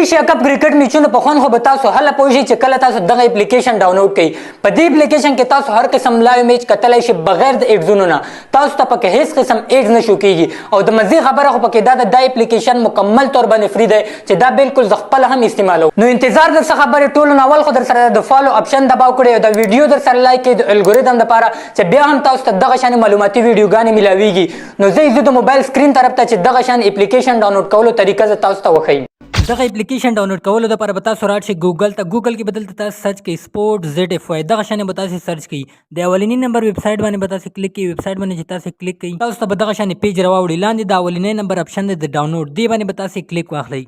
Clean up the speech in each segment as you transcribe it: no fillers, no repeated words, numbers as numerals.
Asia cup cricket میچونو په خون خو به تاسو هله پوه چې کله تاسو دغه اپلیکیشن ډاونلوډ کړئ په دې اپلیکیشن کې تاسو هر قسم لایو میچ کتلای شئ بغیر د ایډزونو نه تاسو ته پکې هیڅ قسم ایډز نشو کیږي او د مزي خبره خو پکې دا د اپلیکیشن مکمل طور باندې فری دی چې دا بالکل خپل هم استعمالو نو انتظار در څه خبره ټولو ناول خو در سره د فالو اپشن دباو کړئ او د ویډیو در سره لایک کړئ د الګوریدم لپاره چې بیا هم تاسو ته دغه شان معلوماتي ویډیوګانې ملاويږي نو زه د موبایل سکرین طرف ته چې دغه شان اپلیکیشن ډاونلوډ کولو طریقه زه تاسو ته وښیم دغه اپلیکیشن ډاونلوډ کولو لپاره به تاسو راځئ ګوګل ته ګوګل کې بدلته تاسو سرچ کړئ سپورت زد اف واي دغه شان به تاسو سرچ کړئ د اولنی نمبر ویب سټ باندې به تاسو کلیک کړئ ویب سټ باندې چې تاسو کلیک کړئ تاسو ته به دغه شان پیج راوړي لاندې د اولنی نمبر اپشن د ډاونلوډ دی باندې به تاسو کلیک واخلئ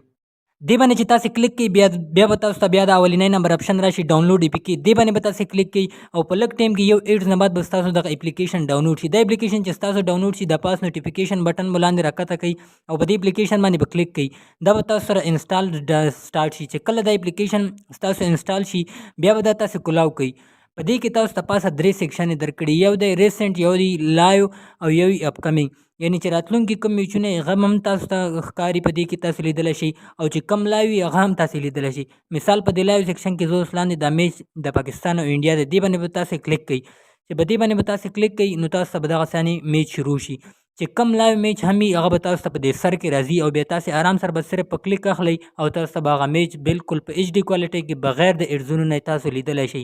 دی باندې چې تاسو کلیک کړئ بیا به تاسو ته بیا د اولنی نمبر اپشن راشي ډاونلوډ یې پکې دی باندې به تاسو کلیک کړئ او په لږ ټایم کې یو ایډز نه بعد به تاسو دغه اپلیکیشن ډاونلوډ شي د اپلیکیشن چې تاسو ډاونلوډ شي د پاس نوټیفیکیشن بٹن ملاندې راکته کوي او په دې اپلیکیشن باندې به کلیک کړئ دا به تاسو سره انسټال سٹارټ شي چې کله د اپلیکیشن تاسو انسټال شي بیا به تاسو کولاو کوي په دې کې تاسو ته پاسه درې سیکشن درکړي یو د ریسنت یو دی لایو او یو اپکمینګ یعنی چې راتلونکي کوم میچونه هغه هم تاسو ته ښکاري په دې کې تاسو لیدلی شئ او چې کم لایو هغه هم تاسو لیدلی شئ مثال په دې لایو سیکشن کې زه اوس لاندې د میچ د پاکستان او انډیا د دې باندې به تاسو کلیک کوئ چې په دې باندې به تاسو کلیک کوئ نو تاسو ته به دغه ثاني میچ شروع شي چې کم لایو میچ هم هغه به تاسو ته په دې سر کې راځي او بیا تاسو آرام سره به صرف په کلیک اخلئ او تاسو ته به هغه میچ بالکل په ایچ ډي کوالټي کې بغیر د ایډزونو نه تاسو لیدلی شئ